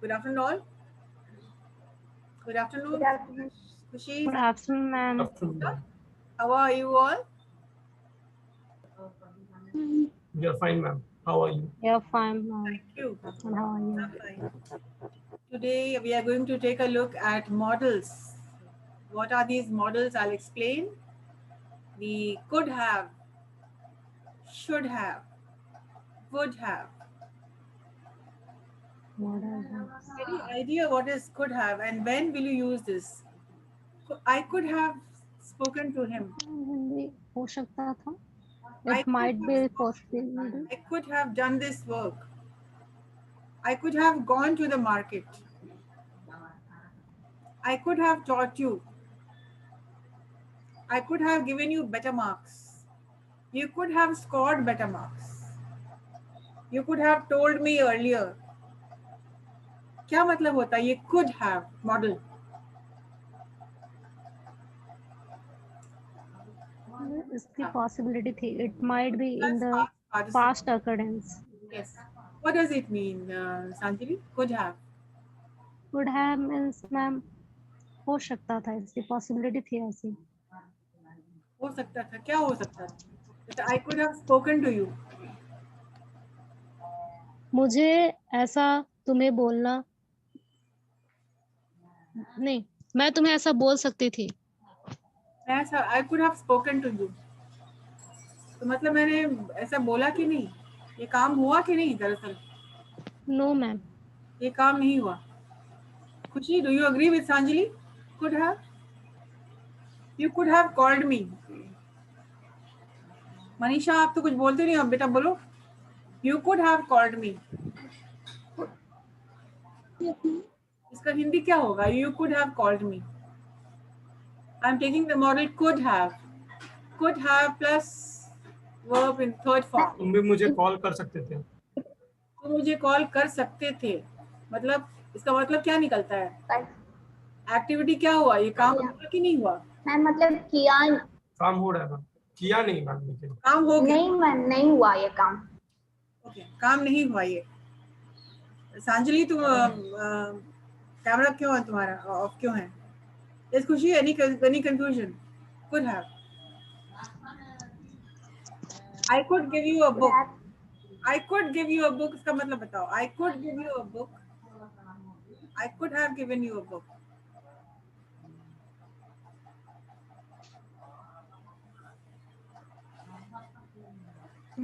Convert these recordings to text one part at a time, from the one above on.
Good afternoon, all. Good afternoon, Good afternoon. Khushi. Good afternoon, ma'am. Afternoon, ma'am. How are you all? We are fine, ma'am. How are you? You're fine, ma'am. Thank you. And how are you? I'm fine. Today we are going to take a look at models. What are these models? I'll explain. The could have, should have, would have. What are those? Any idea what is could have and when will you use this? I could have spoken to him. Hindi हो सकता था. I It could might have be spoken. possible. I could have done this work. I could have gone to the market. I could have taught you. I could have given you better marks. You could have scored better marks. You could have told me earlier. क्या मतलब होता है ये could have model? इसकी possibility थी. It might be in the Past past occurrence. Yes. What does it mean, Sanjali? Could have. Would have means ma'am हो सकता था. इसकी possibility थी ऐसी. हो सकता था. क्या हो सकता था? I could have spoken to you. मुझे ऐसा तुम्हें बोलना नहीं. मैं तुम्हें ऐसा बोल सकती थी. ऐसा I could have spoken to you. तो मतलब मैंने ऐसा बोला कि नहीं? ये काम हुआ कि नहीं दरअसल? No ma'am. ये काम नहीं हुआ. खुशी, do you agree with Sanjali? Could have. You could have called me. Manisha आप तो कुछ बोलते नहीं हो बेटा बोलो. You could have called me. इसका हिंदी क्या होगा? You could have called me. I'm taking the model could have. Could have plus verb in third form. तुम भी मुझे कॉल कर सकते थे. तुम मुझे कॉल कर सकते थे. मतलब इसका मतलब क्या निकलता है? एक्टिविटी क्या हुआ? ये काम हुआ कि नहीं हुआ? मैम मतलब किया काम हो रहा है मैम. किया नहीं मैम लेकिन. काम हो गया. नहीं मैम नहीं हुआ ये काम. ओके, काम नहीं हुआ ये. सांजलि तुम कैमरा क्यों है तुम्हारा ऑफ क्यों है? इस खुशी any confusion? Could have. I could give you a book. I could give you a book इसका मतलब बताओ. I could give you a book. I could have given you a book.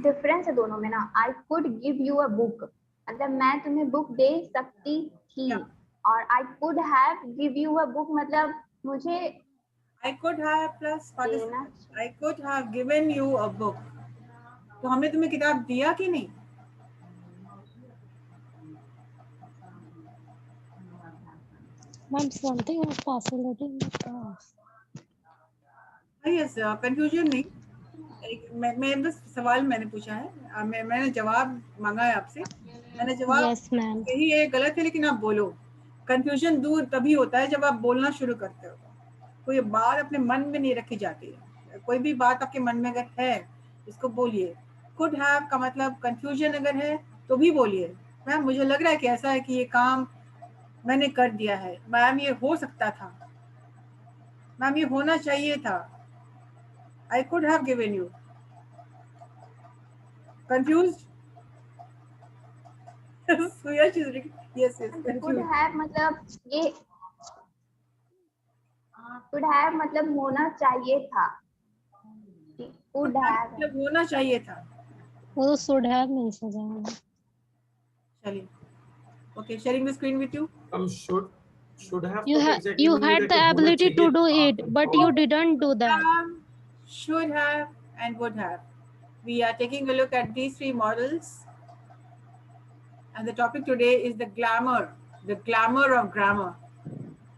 Difference है दोनों में ना. I could give you a book मतलब मैं तुम्हें बुक दे सकती थी. और I could have give you a book मतलब मुझे I could have plus I could have given you a book. तो हमने तुम्हें किताब दिया कि नहीं? Ma'am, something of possibility in the past. Yes, confusion नहीं. मैं बस सवाल मैंने पूछा है. मैंने जवाब मांगा है आपसे. मैंने जवाब Yes, ma'am. यही है गलत है लेकिन आप बोलो. कंफ्यूजन दूर तभी होता है जब आप बोलना शुरू करते हो. कोई बात अपने मन में नहीं रखी जाती है. कोई भी बात आपके मन में अगर है इसको बोलिए. कुड हैव का मतलब कंफ्यूजन अगर है तो भी बोलिए. मैम मुझे लग रहा है कि ऐसा है कि ये काम मैंने कर दिया है. मैम ये हो सकता था. मैम ये होना चाहिए था. I could have given you. Confused? Suya, she's yes. Could have मतलब ये कुड हैव मतलब होना चाहिए था. कुड हैव मतलब होना चाहिए था. वो तो should have नहीं सजा. चलिए. Okay, sharing the screen with you. Should have. You had the ability to do it, but you didn't do that. Should have and would have. We are taking a look at these three models. And the topic today is the glamour of grammar.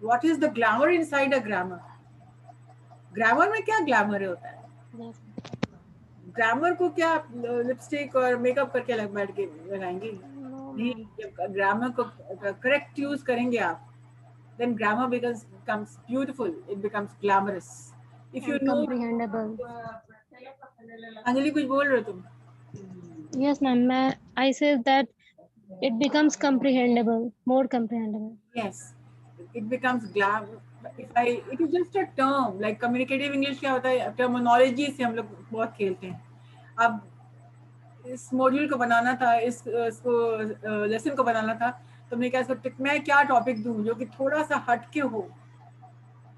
What is the glamour inside a grammar? Grammar में क्या glamour होता है? Grammar को क्या lipstick और makeup करके अलग बैठ के लगाएंगे? नहीं. जब ग्रामर को करेक्ट यूज करेंगे आप, then grammar becomes beautiful. It becomes glamorous. If you know. Comprehensible. Anjali कुछ बोल रहे हो तुम? Yes, ma'am. I said that It becomes comprehensible, more comprehensible. Yes, it becomes it is just a term like communicative English क्या होता है, terminology से हम लोग बहुत खेलते हैं. अब इस मॉड्यूल को बनाना था, इसको लेसन को बनाना था, तो मैंने कहा इसको मैं क्या टॉपिक दूं जो कि थोड़ा सा हटके हो.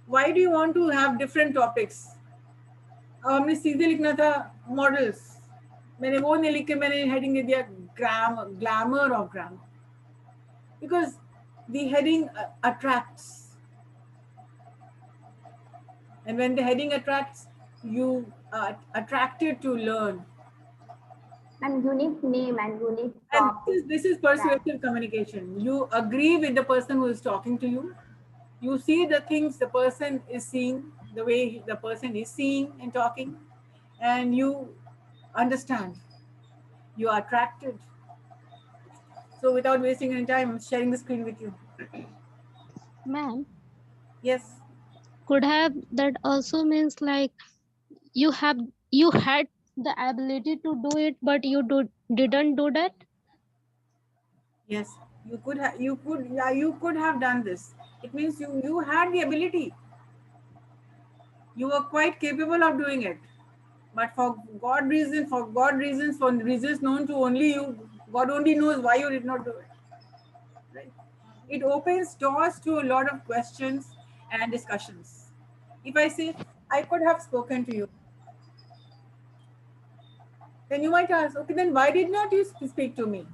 Why do you want to have different topics? अब हमने सीधे लिखना था मॉडल्स, मैंने वो नहीं लिख के मैंने हेडिंग दे दिया glamour of grammar, because the heading attracts, and when the heading attracts, you are attracted to learn. And unique name and unique And topic. this is persuasive communication. You agree with the person who is talking to you. You see the things the person is seeing, the way the person is seeing and talking, and you understand. You are attracted. So without wasting any time, I'm sharing the screen with you. Ma'am, Yes. could have that also means like you had the ability to do it, but you didn't do that. Yes. You could have done this. It means you had the ability. You were quite capable of doing it. But for reasons known to only you, God only knows why you did not do it. Right? It opens doors to a lot of questions and discussions. If I say, I could have spoken to you, then you might ask, okay, then why did not you speak to me?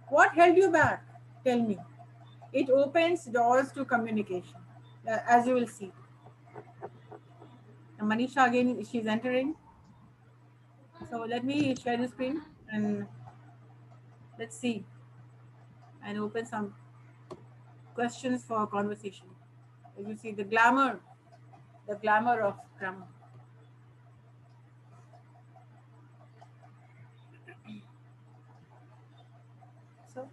What held you back? Tell me. It opens doors to communication, as you will see. And Manisha again, she's entering. So let me share the screen and let's see and open some questions for conversation. As you see, the glamour of grammar. So,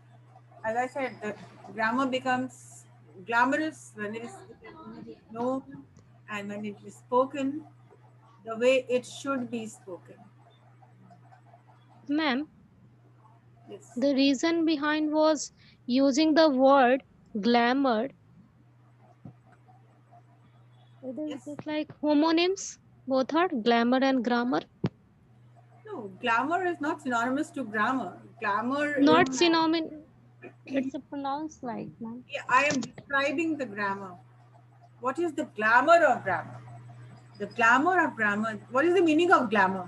as I said, the grammar becomes glamorous when it is known and when it is spoken the way it should be spoken. Ma'am, Yes. the reason behind was using the word glamour. It is Yes. just like homonyms, both are glamour and grammar. No, glamour is not synonymous to grammar. Glamour Not is, synonym. It's a pronounced like, ma'am. I am describing the grammar. What is the glamour of grammar? The glamour of grammar. What is the meaning of glamour?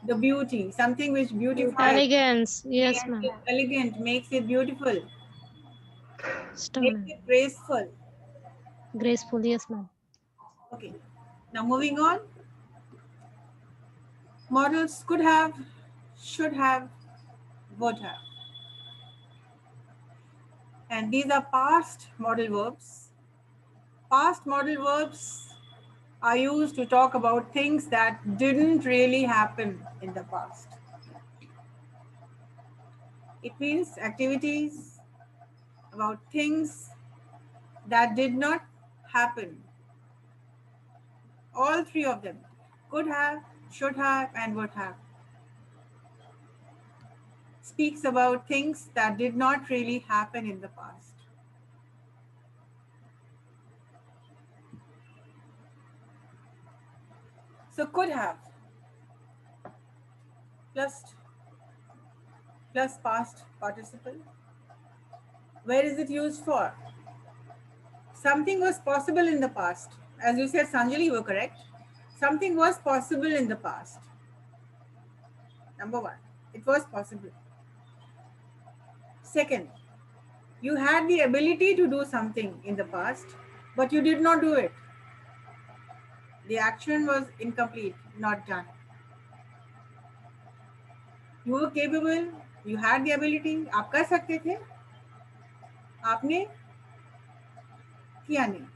The beauty, something which beautifies, Elegance, yes, makes ma'am. it elegant, makes it beautiful, Stop, makes ma'am. it graceful. Graceful, yes, ma'am. Okay. Now moving on. Models could have, should have, would have. And these are past modal verbs. Past modal verbs are used to talk about things that didn't really happen in the past. It means activities about things that did not happen. All three of them, could have, should have, and would have, speaks about things that did not really happen in the past. So could have plus past participle. Where is it used for? Something was possible in the past. As you said, Sanjali, you were correct. Something was possible in the past. Number one, it was possible. Second, you had the ability to do something in the past, but you did not do it. The action was incomplete, not done. You were capable, you had the ability, आप कर सकते थे, आपने किया नहीं.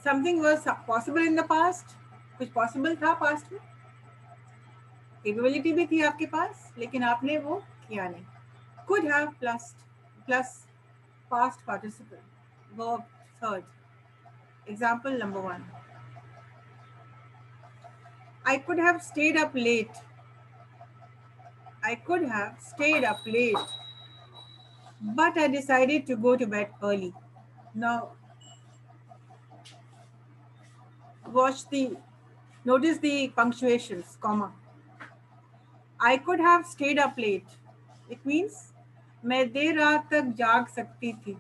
Something was possible in the past, कुछ possible था past में, capability भी थी आपके पास, लेकिन आपने वो किया नहीं. Could have plus past participle, verb third. Example number one. I could have stayed up late I could have stayed up late, but I decided to go to bed early. Now, notice the punctuations, comma. I could have stayed up late. It means मैं देर रात तक जाग सकती थी.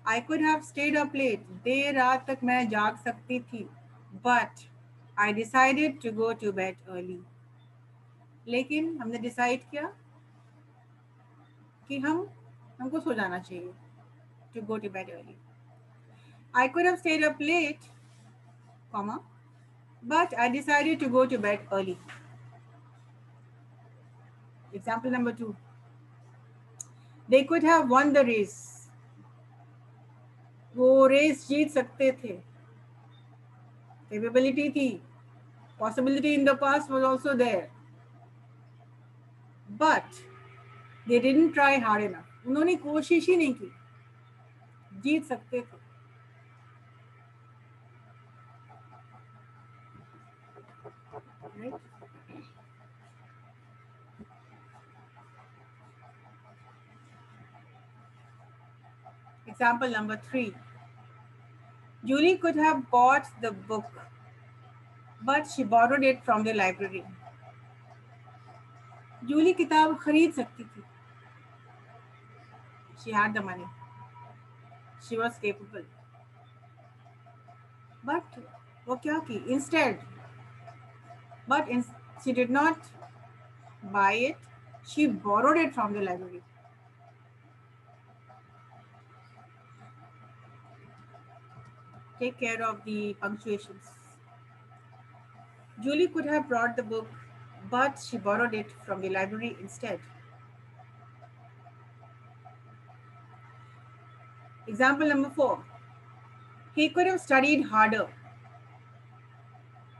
I could have stayed up late. देर रात तक मैं जाग सकती थी. But I decided to go to bed early. लेकिन हमने डिसाइड किया कि हमको सो जाना चाहिए. To go to bed early. I could have stayed up late, comma, but I decided to go to bed early. Example number 2. They could have won the race. वो race जीत सकते थे. Capability थी. Possibility in the past was also there. But they didn't try hard enough. उन्होंने कोशिश ही नहीं की. जीत सकते थे. Right? Example number 3. Julie could have bought the book, but she borrowed it from the library. Julie किताब खरीद सकती थी. She had the money. She was capable. But वो क्या की? Instead, she did not buy it. She borrowed it from the library. Take care of the punctuations. Julie could have brought the book, but she borrowed it from the library instead. Example number 4. He could have studied harder.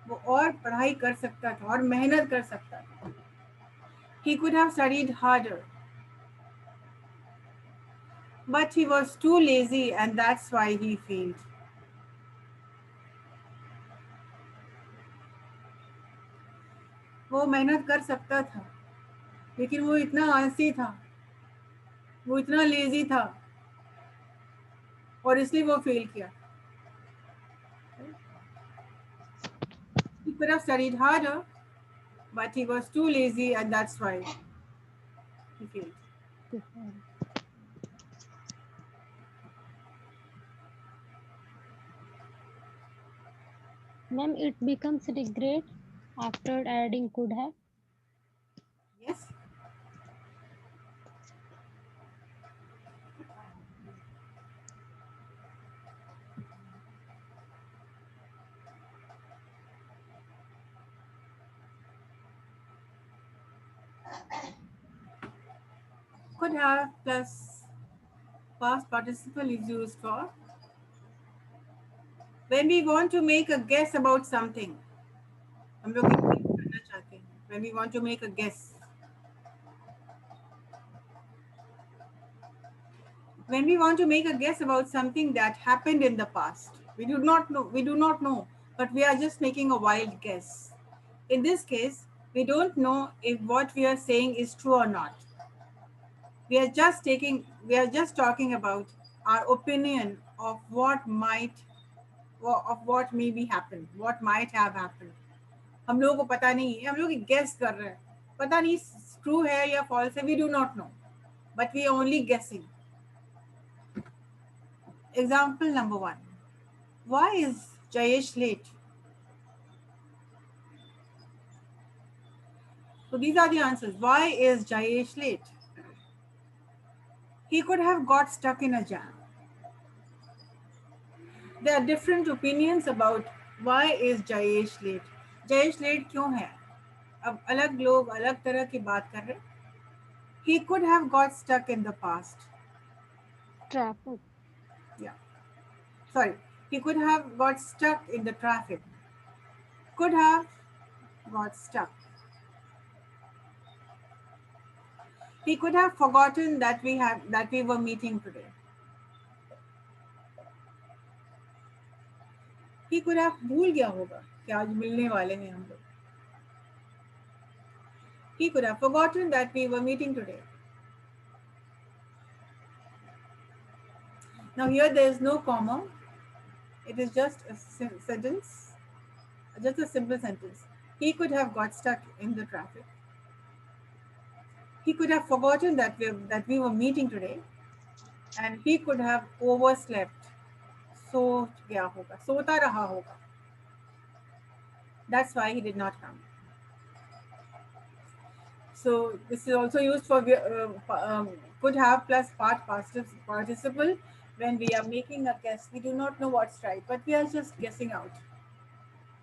वो और पढ़ाई कर सकता था और मेहनत कर सकता था. He could have studied harder, but he was too lazy and that's why he failed. वो मेहनत कर सकता था, लेकिन वो इतना आलसी था, वो इतना लेजी था और इसलिए वो फेल किया. He could have studied harder, but he was too lazy and that's why he failed. Ma'am, it becomes regret after adding could have. Yes. Could have plus past participle is used for when we want to make a guess about something. हम लोग करना चाहते हैं. When we want to make a guess. When we want to make a guess about something that happened in the past, we do not know, but we are just making a wild guess. In this case, we don't know if what we are saying is true or not. We are just talking about our opinion of what may be happened, what might have happened. हम लोगों को पता नहीं है, हम लोग guess कर रहे हैं. पता नहीं true है या false है, we do not know, but we are only guessing. Example number 1. Why is Jayesh late? So these are the answers. Why is Jayesh late? He could have got stuck in a jam. There are different opinions about why is Jayesh late. Jayesh late क्यों है? अब अलग लोग अलग तरह की बात कर रहे हैं. He could have got stuck in the past. Traffic. Yeah. Sorry. He could have got stuck in the traffic. Could have got stuck. He could have forgotten that we were meeting today. He could have भूल गया होगा. कि आज मिलने वाले हैं हम लोग. He could have forgotten that we were meeting today. Now here there is no comma. It is just a sentence, just a simple sentence. He could have got stuck in the traffic. He could have forgotten that we were meeting today, and he could have overslept. सो गया होगा, सोता रहा होगा. That's why he did not come. So this is also used for could have plus participle when we are making a guess. We do not know what's right, but we are just guessing out.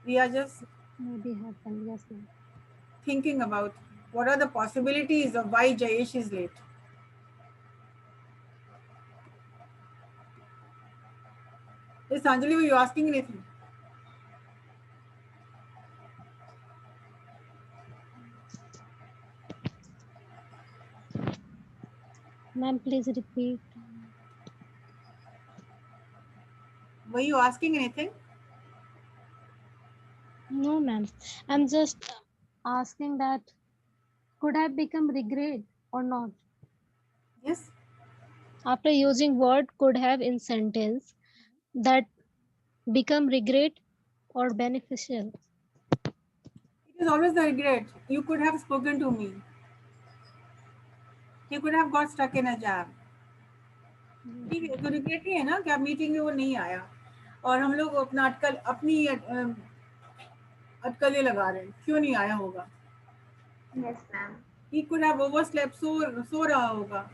We are just Maybe happened. Yes, ma'am. thinking about what are the possibilities of why Jayesh is late. Yes, Anjali, were you asking anything? Ma'am, please repeat. Were you asking anything? No, ma'am. I'm just asking that could have become regret or not? Yes. After using word could have in sentence, that become regret or beneficial. It is always the regret. You could have spoken to me. You could have got stuck in a jam. ठीक है, तो regret ही है ना कि आप meeting में वो नहीं आया और हम लोग अपना अपनी अटकलें लगा रहे हैं, क्यों नहीं आया होगा. Yes, ma'am. He could have overslept, सो रहा होगा.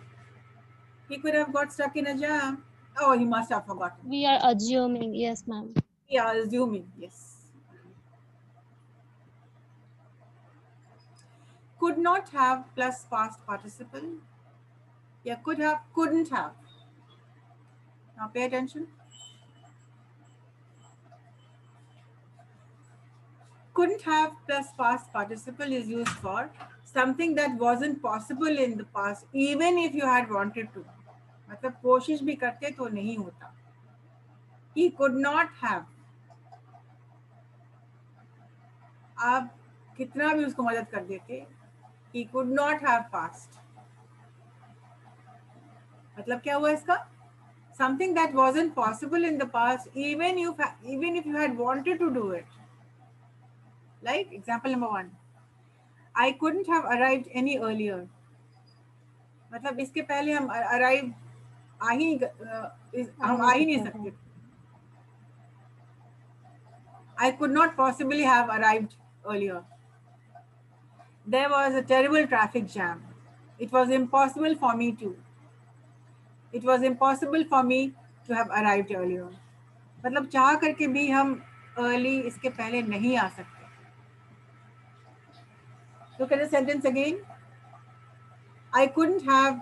He could have got stuck in a jam. Oh, he must have forgotten. We are assuming, yes, ma'am. We are assuming, yes. Could not have plus past participle. Yeah, could have, couldn't have. Now pay attention. Couldn't have plus past participle is used for something that wasn't possible in the past, even if you had wanted to. मतलब कोशिश भी करते तो नहीं होता. He could not have. आप कितना भी उसको मदद कर देते, he could not have passed. मतलब क्या हुआ इसका? Something that wasn't possible in the past, even if you had wanted to do it. Like example number 1, I couldn't have arrived any earlier. मतलब इसके पहले हम arrive हम आ ही नहीं सकते. I could not possibly have arrived earlier. There was a terrible traffic jam. It was impossible for me to. It was impossible for me to have arrived earlier. मतलब चाह करके भी हम early इसके पहले नहीं आ सकते. Look at the sentence again. I couldn't have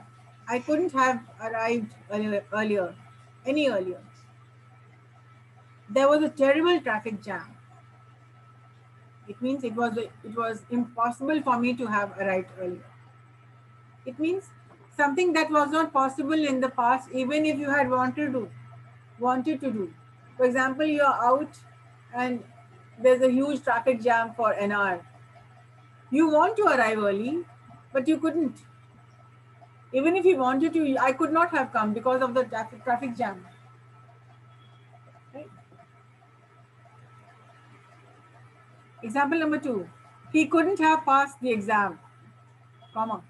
arrived earlier, any earlier. There was a terrible traffic jam. It means it was impossible for me to have arrived earlier. It means something that was not possible in the past, even if you had wanted to do. For example, you are out and there's a huge traffic jam for an hour. You want to arrive early, but you couldn't. Even if you wanted to, I could not have come because of the traffic jam. Right? Example number 2, he couldn't have passed the exam, comma,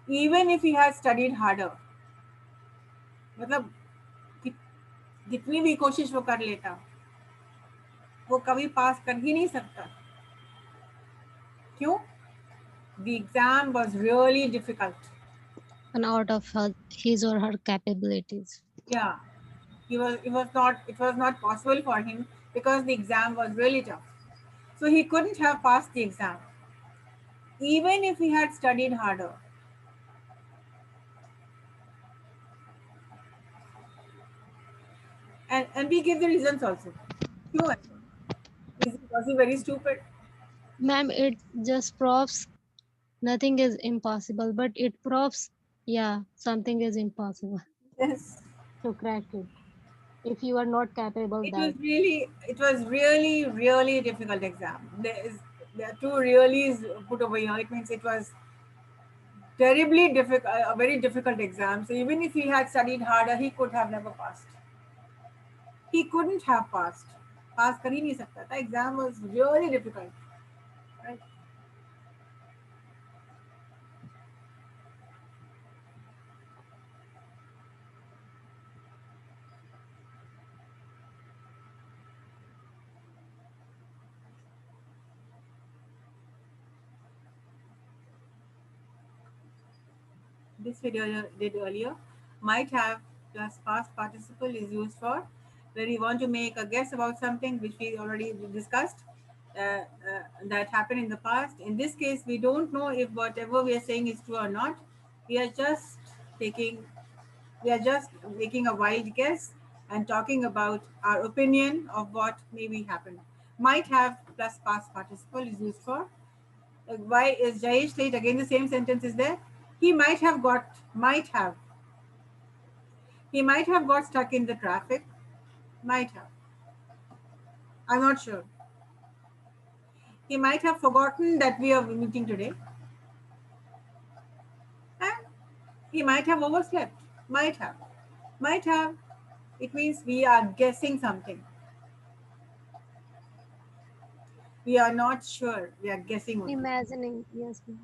even if he had studied harder. मतलब जितनी भी कोशिश वो कर लेता, वो कभी पास कर ही नहीं सकता. क्यों? The exam was really difficult. And out of his or her capabilities. Yeah, it was not possible for him because the exam was really tough. So he couldn't have passed the exam, even if he had studied harder. And we give the reasons also. क्यों? Was he very stupid? Ma'am, it just proves nothing is impossible, but it proves, yeah, something is impossible Yes. to crack it. if you are not capable It that. was really difficult exam. There are two reallys put over here. It means it was terribly difficult, a very difficult exam. So even if he had studied harder, he could have never passed. He couldn't have passed. Pass कर ही नहीं सकता था. Exam was really difficult. Right? This video did earlier. Might have plus past participle is used for where you want to make a guess about something which we already discussed that happened in the past. In this case, we don't know if whatever we are saying is true or not. We are just taking, we are just making a wild guess and talking about our opinion of what maybe happened. Might have plus past participle is used for. Why is Jayesh late? Again, the same sentence is there. He might have got, he might have got stuck in the traffic. Might have. I'm not sure. He might have forgotten that we are meeting today. And he might have overslept. Might have. Might have. It means we are guessing something. We are not sure. We are guessing only. Imagining, yes, ma'am.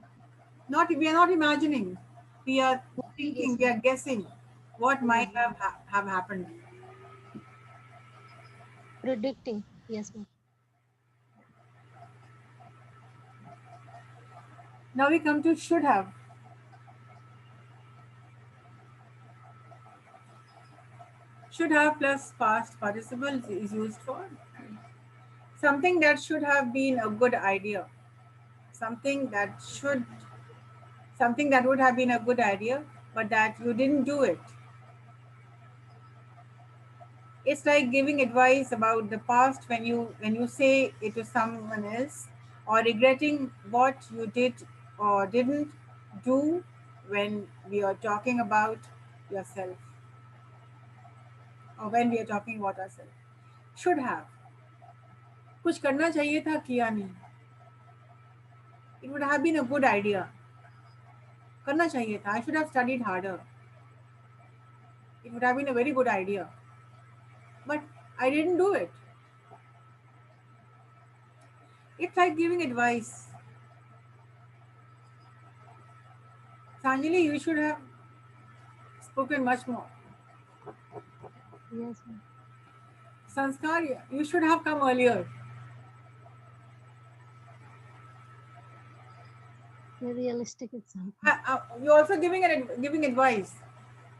We are not imagining. We are thinking. Yes, We are guessing what might ma'am. have happened. Predicting, yes, ma'am. Now we come to should have. Should have plus past participle is used for something that should have been a good idea. Something that would have been a good idea, but that you didn't do it. It's like giving advice about the past when you say it to someone else, or regretting what you did or didn't do when we are talking about yourself, or when we are talking about ourselves. Should have. कुछ करना चाहिए था, किया नहीं. It would have been a good idea. करना चाहिए था. I should have studied harder. It would have been a very good idea. But I didn't do it. It's like giving advice. Sanjali, you should have spoken much more. Yes, ma'am. Sanskar, you should have come earlier. A realistic example. You're also giving advice.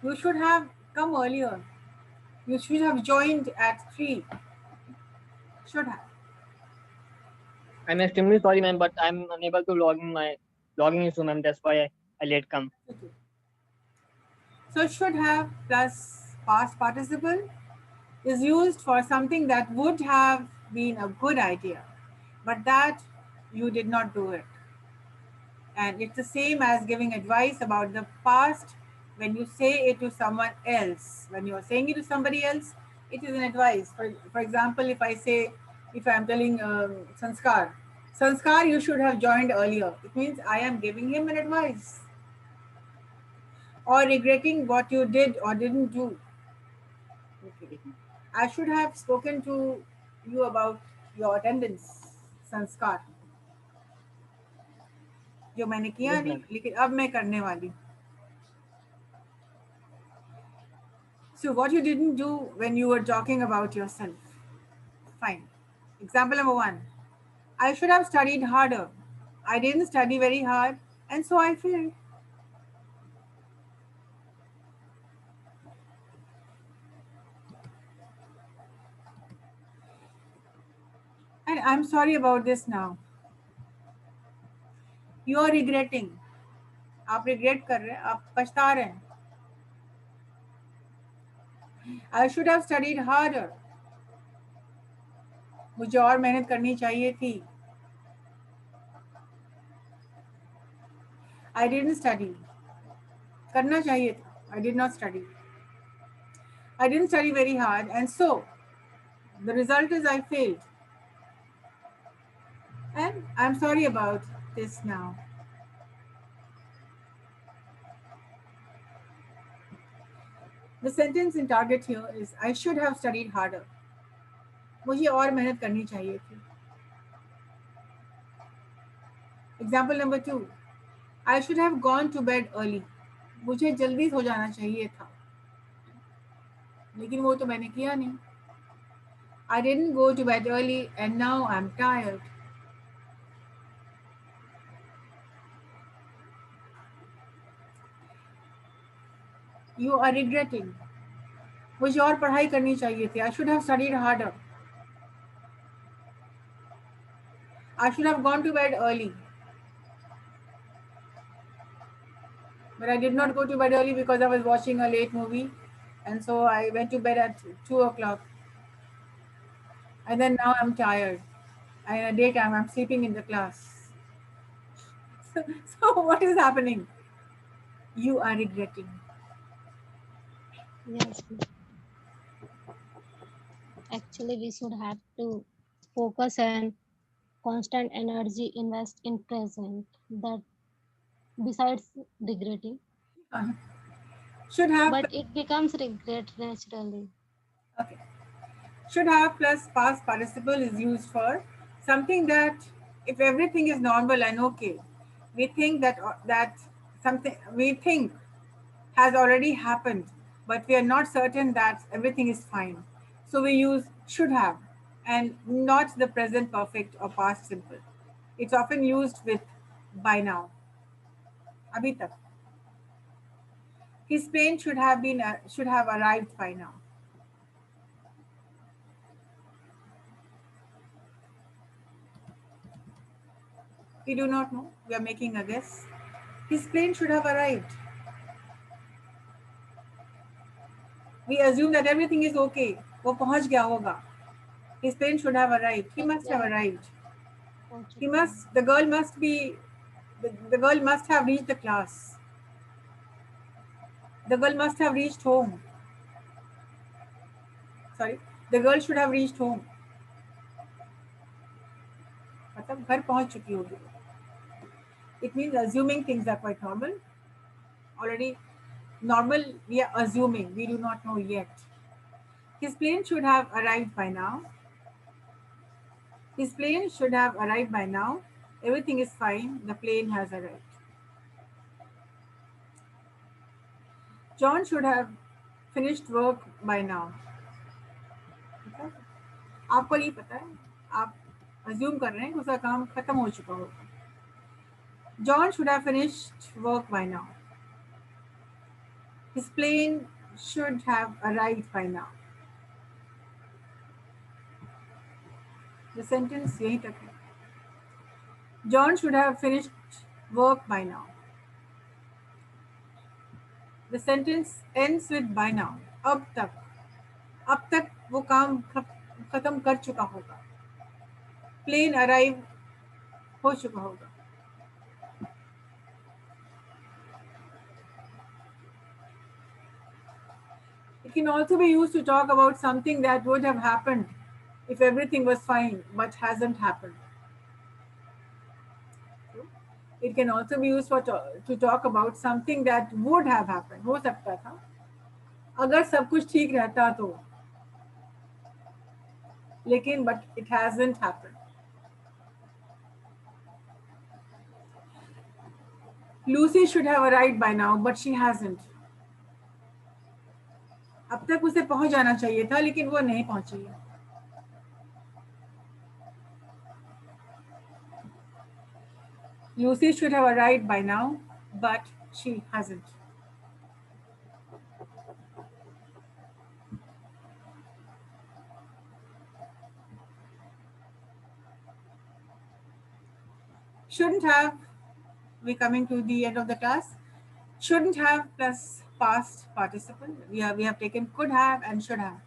You should have come earlier. You should have joined at 3. Should have. I'm extremely sorry, ma'am, but I'm unable to logging issue, ma'am. That's why I late come. Okay. So should have plus past participle is used for something that would have been a good idea, but that you did not do it. And it's the same as giving advice about the past when you say it to someone else. When you're saying it to somebody else, it is an advice. For example, if I'm telling Sanskar, you should have joined earlier. It means I am giving him an advice. Or regretting what you did or didn't do. Okay. I should have spoken to you about your attendance, Sanskar. जो मैंने किया Yes, नहीं, ma'am. लेकिन अब मैं करने वाली. So what you didn't do when you were talking about yourself. Fine. Example number 1. I should have studied harder. I didn't study very hard, and so I failed. And I'm sorry about this now. You are regretting. आप regret कर रहे हैं, आप पछता रहे हैं. I should have studied harder. मुझे और मेहनत करनी चाहिए थी. I didn't study. करना चाहिए था. I did not study. I didn't study very hard, and so the result is I failed. And I'm sorry about this now. The sentence in target here is I should have studied harder. मुझे और मेहनत करनी चाहिए थी. Example number 2. I should have gone to bed early. मुझे जल्दी सो जाना चाहिए था. लेकिन वो तो मैंने किया नहीं. I didn't go to bed early and now I'm tired. You are regretting. मुझे और पढ़ाई करनी चाहिए थी. I should have studied harder. I should have gone to bed early. But I did not go to bed early because I was watching a late movie. And so I went to bed at 2 o'clock. And then now I'm tired. And at daytime I'm sleeping in the class. So what is happening? You are regretting. Yes, ma'am. Actually, we should have to focus and constant energy invest in present. That besides regretting, Should have. but it becomes regret naturally. Okay. Should have plus past participle is used for something that if everything is normal and okay, we think that something we think has already happened, but we are not certain that everything is fine. So we use should have and not the present perfect or past simple. It's often used with by now. Abhi tak. His plane should have arrived by now. We do not know. We are making a guess. His plane should have arrived. We assume that everything is okay. वो पहुंच गया होगा. His plane should have arrived. He must have arrived. The girl must have reached the class. The girl must have reached home. Sorry, the girl should have reached home. मतलब घर पहुंच चुकी होगी. It means assuming things are quite normal. Already normal, we are assuming. We do not know yet. His plane should have arrived by now. His plane should have arrived by now. Everything is fine. The plane has arrived. John should have finished work by now. आपको नहीं पता है, आप assume कर रहे हैं कि उसका काम खत्म हो चुका होगा. John should have finished work by now. His plane should have arrived by now. The sentence यहीं तक है. John should have finished work by now. The sentence ends with by now. अब तक वो काम खत्म कर चुका होगा. Plane arrive हो चुका होगा. It can also be used to talk about something that would have happened if everything was fine but hasn't happened. It can also be used to talk about something that would have happened. हो सकता था अगर सब कुछ ठीक रहता तो, लेकिन but it hasn't happened. Lucy should have arrived by now, but she hasn't. अब तक उसे पहुंच जाना चाहिए था, लेकिन वो नहीं पहुंची है. Lucy should have arrived by now, but she hasn't. Shouldn't have, we're coming to the end of the class. Shouldn't have plus past participle. We have taken could have and should have.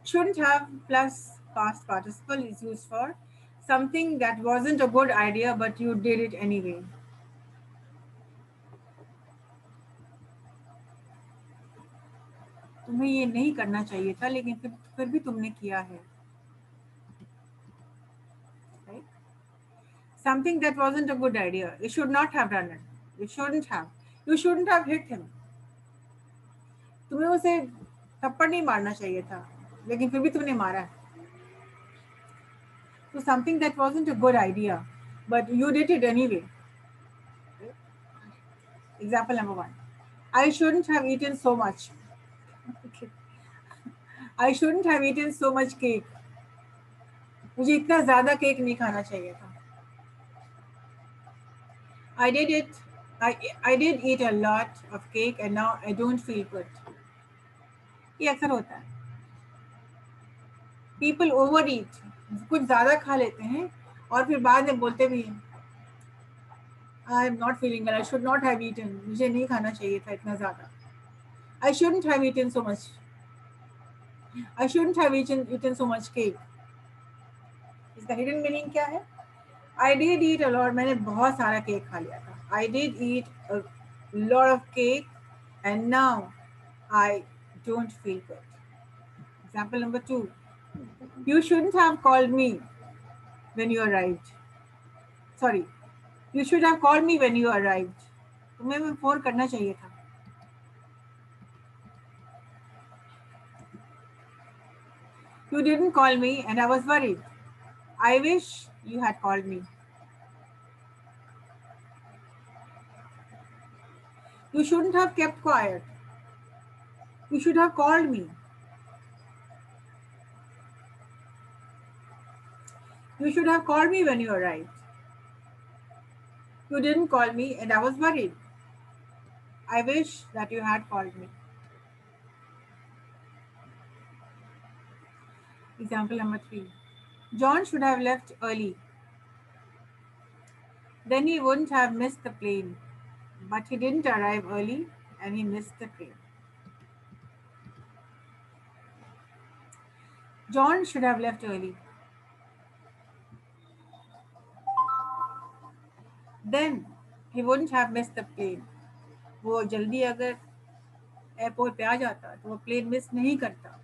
Shouldn't have plus past participle is used for something that wasn't a good idea, but you did it anyway. तुम्हें ये नहीं करना चाहिए था, लेकिन फिर भी तुमने किया है. Right? Something that wasn't a good idea. You should not have done it. You shouldn't have. You shouldn't have hit him. तुम्हें उसे थप्पड़ नहीं मारना चाहिए था, लेकिन फिर भी तुमने मारा है. So something that wasn't a good idea, but you did it anyway. Example number 1. I shouldn't have eaten so much. Okay. I shouldn't have eaten so much cake. मुझे इतना ज़्यादा केक नहीं खाना चाहिए था. I did it. I did eat a lot of cake and now I don't feel good. ये अक्सर होता है. People overeat. कुछ ज़्यादा खा लेते हैं और फिर बाद में बोलते भी हैं, I am not feeling well. I should not have eaten. मुझे नहीं खाना चाहिए था इतना ज़्यादा. I shouldn't have eaten so much. I shouldn't have eaten so much cake. इसका hidden meaning क्या है? I did eat a lot. मैंने बहुत सारा केक खा लिया था. I did eat a lot of cake and now I don't feel good. Example number 2. You shouldn't have called me when you arrived. Sorry. You should have called me when you arrived. तुम्हें मैं phone करना चाहिए था. You didn't call me and I was worried. I wish you had called me. You shouldn't have kept quiet. You should have called me. You should have called me when you arrived. You didn't call me and I was worried. I wish that you had called me. Example number 3. John should have left early. Then he wouldn't have missed the plane. But he didn't arrive early and he missed the train. John should have left early. Then he wouldn't have missed the plane. वो जल्दी अगर airport पे आ जाता तो वो plane miss नहीं करता.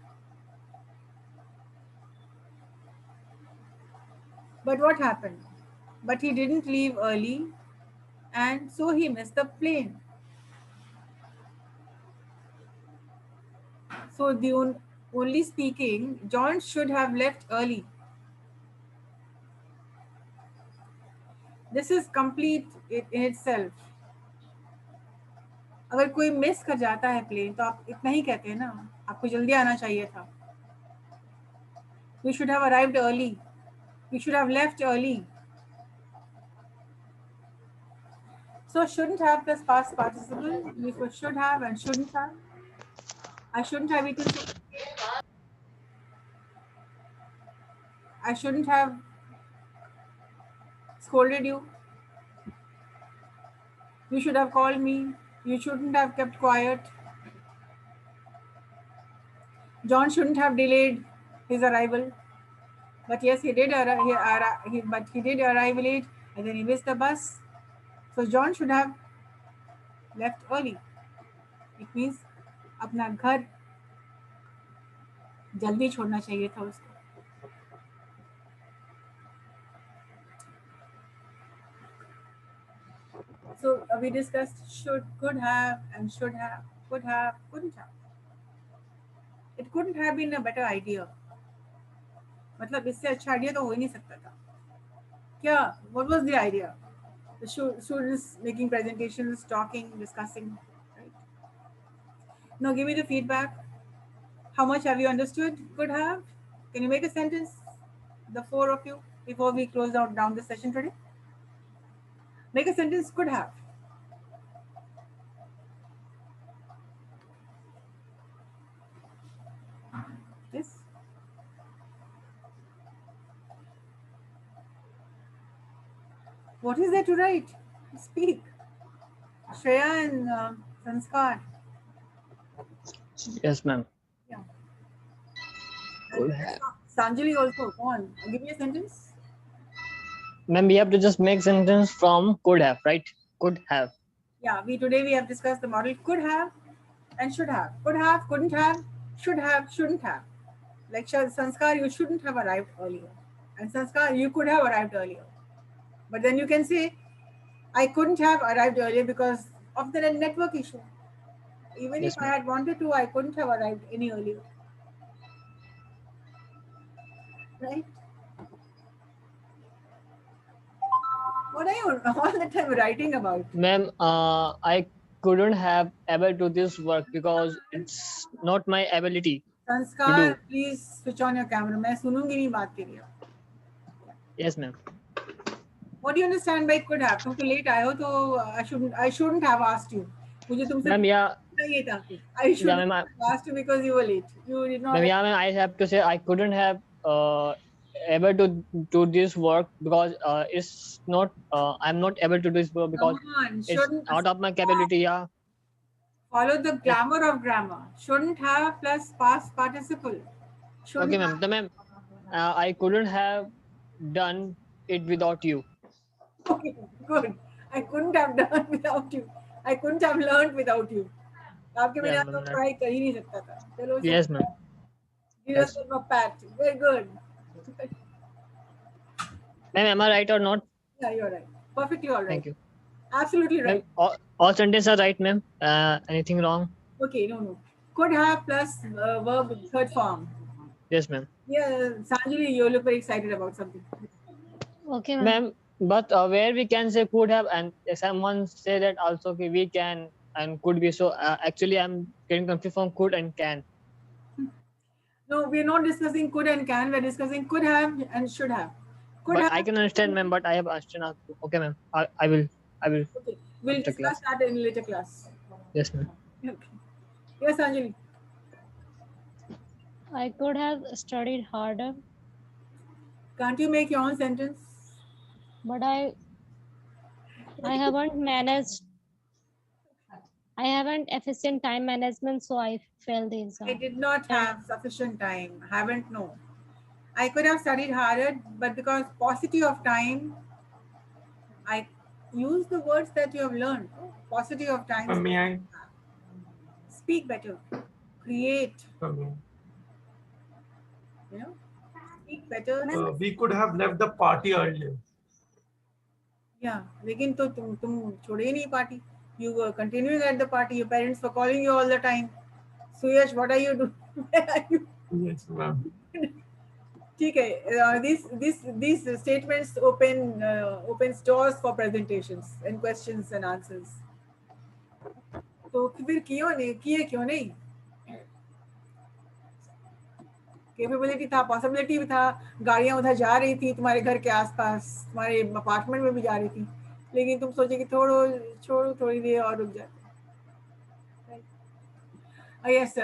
But what happened? But he didn't leave early and so he missed the plane. So the only speaking, John should have left early. This is complete in itself. अगर कोई miss कर जाता है plane तो आप इतना ही कहते हैं ना, आपको जल्दी आना चाहिए था. You should have arrived early. You should have left early. So shouldn't have plus past participle. We should have and shouldn't have. I shouldn't have eaten so much cake. I shouldn't have scolded you. You should have called me. You shouldn't have kept quiet. John shouldn't have delayed his arrival. But yes, he did arrive late and then he missed the bus. So John should have left early. It means अपना घर जल्दी छोड़ना चाहिए था उसको. So we discussed should, could have, and should have, could have, couldn't have. It couldn't have been a better idea. मतलब इससे अच्छा आइडिया तो हो ही नहीं सकता था. क्या? What was the idea? The students making presentations, talking, discussing. Right? Now give me the feedback. How much have you understood? Could have. Can you make a sentence? The 4 of you before we close down this session today. Make a sentence. Could have. Yes. What is there to write? Speak. Shreya and Sanskar. Yes, ma'am. Yeah. Could have. Sanjali also. Go on. Give me a sentence. Ma'am, we have to just make sentence from could have, right? Could have. Yeah. Today we have discussed the model could have and should have. Could have, couldn't have. should have, shouldn't have. Like Sanskar, you shouldn't have arrived earlier. And Sanskar, you could have arrived earlier. But then you can say, I couldn't have arrived earlier because of the network issue. Even Yes, if I had wanted to, I couldn't have arrived any earlier. Right? What are you all the time writing about? Ma'am, I couldn't have able to this work because it's not my ability. Sanskar, please switch on your camera. मैं सुनूंगी नहीं बात तेरी. Yes, ma'am. What do you understand by could have? तुम तो late आए हो तो I shouldn't have asked you. मुझे तुमसे Ma'am, yeah. नहीं था. I shouldn't Yeah, ma'am. have asked you because you were late. You did not. Ma'am, yeah, ma'am, I have to say I couldn't have able to do this work because it's not I'm not able to do this work because Come on, it's shouldn't out of my capability. Yeah. follow the glamour of grammar. Shouldn't have plus past participle. Shouldn't Okay, ma'am. have. So, ma'am, I couldn't have done it without you. Okay, good. I couldn't have done without you. I couldn't have learned without you. आपके बिना Yeah, तो ma'am. पढ़ाई कर ही नहीं सकता था. चलो. Yes, ma'am. Give Yes. yourself a pat. Very good. Ma'am, am I right or not? Yeah, you're right. Perfectly all right. Thank you. Absolutely Ma'am, right. all sentences are right, ma'am. Anything wrong? Okay, no. Could have plus verb third form. Yes, ma'am. Yeah, Sanjali, you look very excited about something. Okay, ma'am. Ma'am, but where we can say could have and someone say that also okay, we can and could be. So actually, I'm getting confused from could and can. No, we're not discussing could and can. We're discussing could have and should have. Could But have. I can understand, ma'am. But I have understand. Okay, ma'am. I will. Okay, we'll After discuss that in later class. Yes, ma'am. Okay. Yes, Anjali. I could have studied harder, Can't you make your own sentence? but I haven't managed. I haven't efficient time management, so I failed the I exam. did not have sufficient time. Haven't, no. I could have studied harder, but because paucity of time, I use the words that you have learned. Paucity of time. May I? Speak better. Create. May You know, speak better. I? We could have left the party earlier. Yeah, लेकिन तो तुम छोड़े ही नहीं party. You were continuing at the party. Your parents were calling you all the time. Suyash, what are you doing? Where are you? Yes, ma'am. ठीक है. These statements opens doors for presentations and questions and answers. तो फिर किए क्यों नहीं? Capability था, possibility भी था, गाड़ियां उधर जा रही थी तुम्हारे घर के आसपास, तुम्हारे अपार्टमेंट में भी जा रही थी, लेकिन तुम सोचे कि छोड़ो थोड़ी देर और रुक जाते. Yes,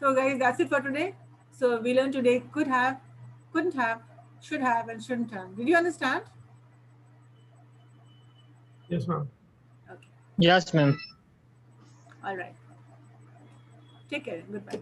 so guys, that's it for today. So we learned today could have, couldn't have, should have, and shouldn't have. Did you understand? Yes, ma'am. Okay. Yes, ma'am. All right. Take care. Goodbye.